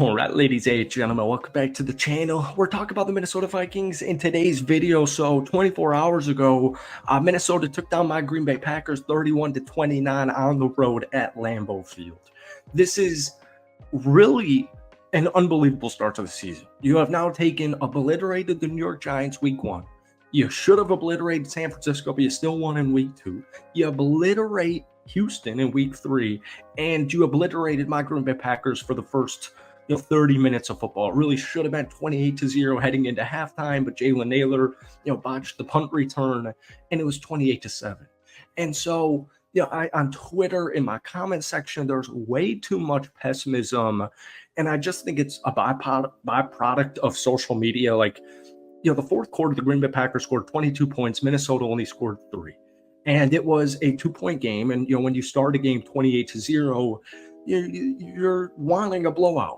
All right, ladies and gentlemen, welcome back to the channel. We're talking about the Minnesota Vikings in today's video. So 24 hours ago, Minnesota took down my Green Bay Packers 31-29 on the road at Lambeau Field. This is really an unbelievable start to the season. You have now obliterated the New York Giants week 1. You should have obliterated San Francisco, but you still won in week 2. You obliterate Houston in week 3, and you obliterated my Green Bay Packers for the first 30 minutes of football. It really should have been 28-0 heading into halftime, but Jalen Naylor, botched the punt return, and it was 28-7. And so, on Twitter, in my comment section, there's way too much pessimism, and I just think it's a byproduct of social media. The fourth quarter, the Green Bay Packers scored 22 points. Minnesota only scored 3. And it was a 2-point game. And, when you start a game 28-0, you're wanting a blowout.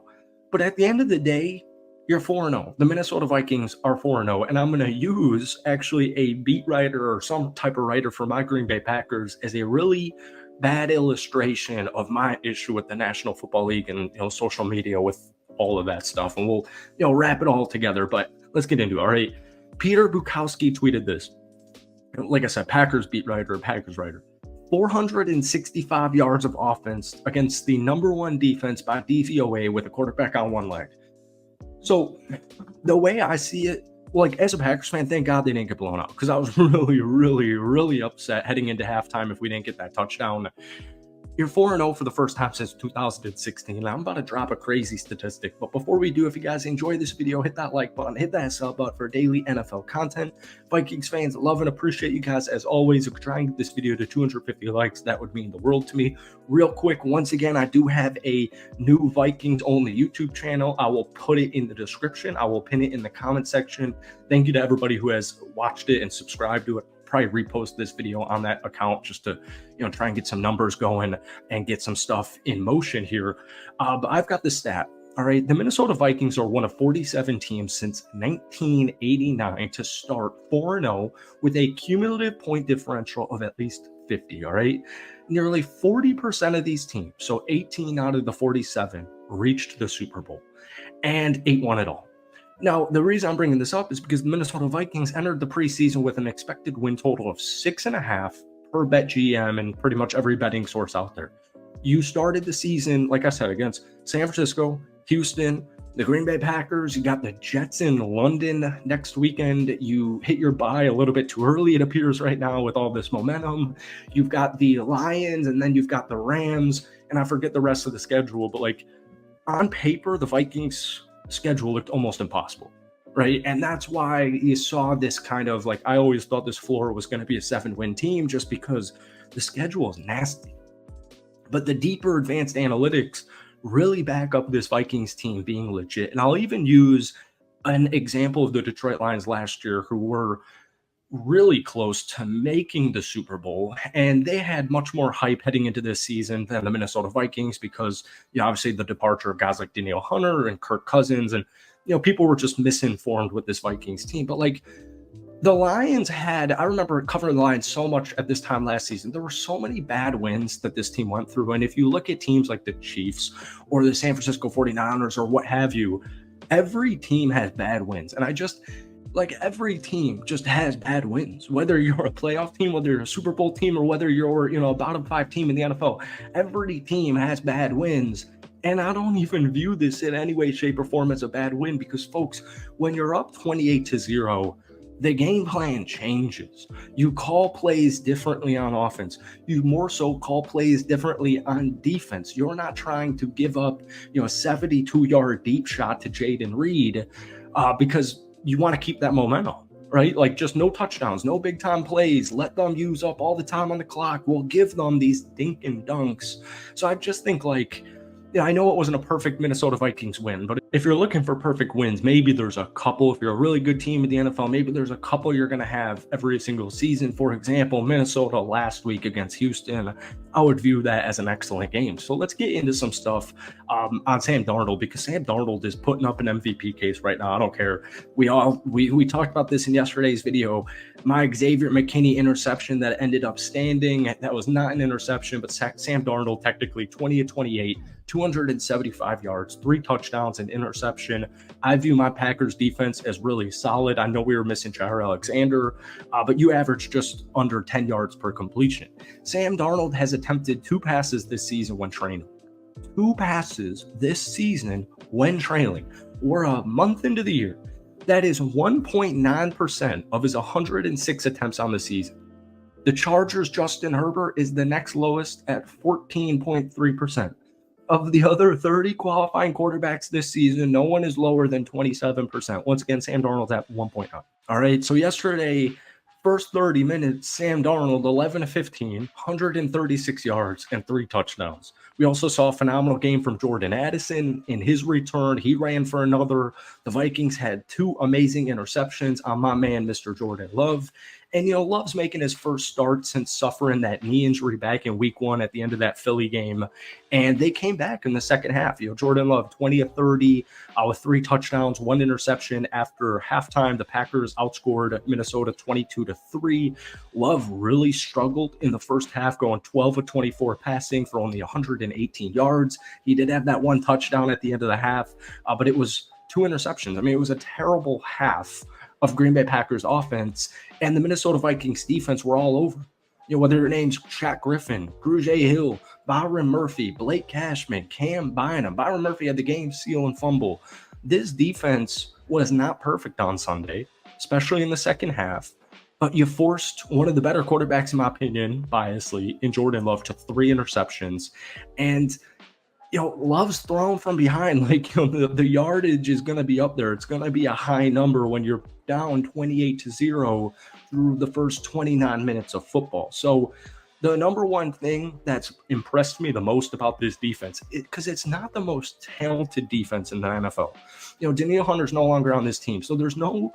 But at the end of the day, you're 4-0. The Minnesota Vikings are 4-0. And I'm going to use actually a beat writer or some type of writer for my Green Bay Packers as a really bad illustration of my issue with the National Football League and, social media with all of that stuff. And we'll, wrap it all together. But let's get into it. All right. Peter Bukowski tweeted this. Like I said, Packers beat writer, Packers writer. 465 yards of offense against the number 1 defense by DVOA with a quarterback on one leg. So the way I see it, as a Packers fan, thank God they didn't get blown out, because I was really, really, really upset heading into halftime if we didn't get that touchdown. You're 4-0 for the first time since 2016. I'm about to drop a crazy statistic, but before we do, if you guys enjoy this video, hit that like button, hit that sub button for daily NFL content. Vikings fans, love and appreciate you guys as always. If we try and get this video to 250 likes, that would mean the world to me. Real quick, once again, I do have a new Vikings only YouTube channel. I will put it in the description. I will pin it in the comment section. Thank you to everybody who has watched it and subscribed to it. Probably repost this video on that account just to try and get some numbers going and get some stuff in motion here. But I've got this stat. All right, the Minnesota Vikings are one of 47 teams since 1989 to start 4-0 with a cumulative point differential of at least 50. All right, nearly 40% of these teams, so 18 out of the 47, reached the Super Bowl, and 8 won it all. Now, the reason I'm bringing this up is because the Minnesota Vikings entered the preseason with an expected win total of 6.5 per BetGM and pretty much every betting source out there. You started the season, like I said, against San Francisco, Houston, the Green Bay Packers. You got the Jets in London next weekend. You hit your bye a little bit too early, it appears right now, with all this momentum. You've got the Lions, and then you've got the Rams, and I forget the rest of the schedule, but on paper, the Vikings schedule looked almost impossible, right? And that's why you saw this kind of I always thought this floor was going to be a 7-win team just because the schedule is nasty. But the deeper advanced analytics really back up this Vikings team being legit. And I'll even use an example of the Detroit Lions last year, who were really close to making the Super Bowl, and they had much more hype heading into this season than the Minnesota Vikings because obviously the departure of guys like Danielle Hunter and Kirk Cousins, and people were just misinformed with this Vikings team. But the Lions I remember covering the Lions so much at this time last season. There were so many bad wins that this team went through, and if you look at teams like the Chiefs or the San Francisco 49ers or what have you, every team has bad wins. And every team just has bad wins, whether you're a playoff team, whether you're a Super Bowl team, or whether you're, a bottom 5 team in the NFL. Every team has bad wins. And I don't even view this in any way, shape, or form as a bad win because, folks, when you're up 28-0, the game plan changes. You call plays differently on offense. You more so call plays differently on defense. You're not trying to give up, a 72-yard deep shot to Jaden Reed because you want to keep that momentum, right? Just no touchdowns, no big time plays. Let them use up all the time on the clock. We'll give them these dink and dunks. So I just think I know it wasn't a perfect Minnesota Vikings win, but if you're looking for perfect wins, maybe there's a couple. If you're a really good team in the NFL, maybe there's a couple you're going to have every single season. For example, Minnesota last week against Houston, I would view that as an excellent game. So let's get into some stuff on Sam Darnold, because Sam Darnold is putting up an MVP case right now. I don't care. We talked about this in yesterday's video. My Xavier McKinney interception that ended up standing, that was not an interception, but Sam Darnold technically 20 of 28, 275 yards, 3 touchdowns, and interception. I view my Packers defense as really solid. I know we were missing Jair Alexander, but you average just under 10 yards per completion. Sam Darnold has attempted 2 passes this season when trailing. 2 passes this season when trailing. We're a month into the year. That is 1.9% of his 106 attempts on the season. The Chargers' Justin Herbert is the next lowest at 14.3%. Of the other 30 qualifying quarterbacks this season, no one is lower than 27%. Once again, Sam Darnold's at 1.9. All right, so yesterday, first 30 minutes, Sam Darnold, 11 to 15, 136 yards, and 3 touchdowns. We also saw a phenomenal game from Jordan Addison in his return. He ran for another. The Vikings had 2 amazing interceptions on my man, Mr. Jordan Love. And, Love's making his first start since suffering that knee injury back in week 1 at the end of that Philly game. And they came back in the second half. Jordan Love, 20 of 30 with 3 touchdowns, 1 interception. After halftime, the Packers outscored Minnesota 22-3. Love really struggled in the first half, going 12 of 24 passing for only 118 yards. He did have that 1 touchdown at the end of the half, but it was 2 interceptions. I mean, it was a terrible half of Green Bay Packers offense, and the Minnesota Vikings defense were all over. Whether your name's Shaq Griffin, Grugier Hill, Byron Murphy, Blake Cashman, Cam Bynum. Byron Murphy had the game-sealing fumble. This defense was not perfect on Sunday, especially in the second half, but you forced one of the better quarterbacks, in my opinion, biasly, in Jordan Love to 3 interceptions. And Love's thrown from behind. The yardage is going to be up there. It's going to be a high number when you're down 28-0 through the first 29 minutes of football. So the number one thing that's impressed me the most about this defense, because it's not the most talented defense in the NFL. Danielle Hunter's no longer on this team, so there's no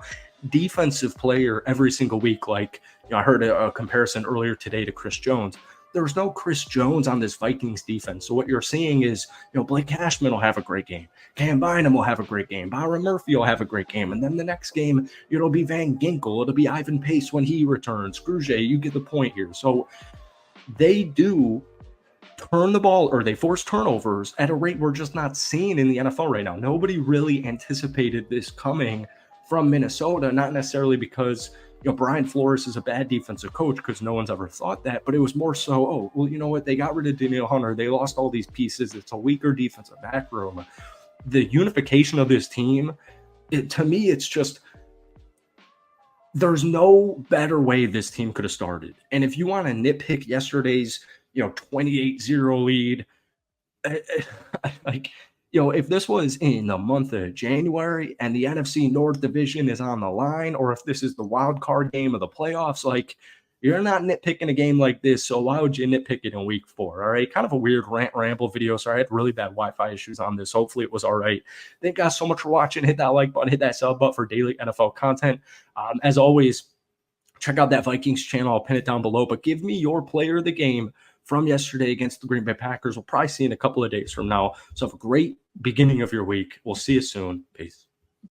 defensive player every single week. I heard a comparison earlier today to Chris Jones. There's no Chris Jones on this Vikings defense. So what you're seeing is, Blake Cashman will have a great game. Cam Bynum will have a great game. Byron Murphy will have a great game. And then the next game, it'll be Van Ginkel. It'll be Ivan Pace when he returns. Grugier, you get the point here. So they do turn the ball, or they force turnovers at a rate we're just not seeing in the NFL right now. Nobody really anticipated this coming from Minnesota, not necessarily because Brian Flores is a bad defensive coach, because no one's ever thought that, but it was more so, you know what? They got rid of Danielle Hunter. They lost all these pieces. It's a weaker defensive back room. The unification of this team, to me, it's just, there's no better way this team could have started. And if you want to nitpick yesterday's, 28-0 lead, if this was in the month of January and the NFC North Division is on the line, or if this is the wild card game of the playoffs, you're not nitpicking a game like this, so why would you nitpick it in week 4? All right, kind of a weird rant ramble video. Sorry, I had really bad Wi-Fi issues on this. Hopefully it was all right. Thank you guys so much for watching. Hit that like button, hit that sub button for daily NFL content. As always, check out that Vikings channel. I'll pin it down below, but give me your player of the game from yesterday against the Green Bay Packers. We'll probably see in a couple of days from now. So have a great beginning of your week. We'll see you soon. Peace.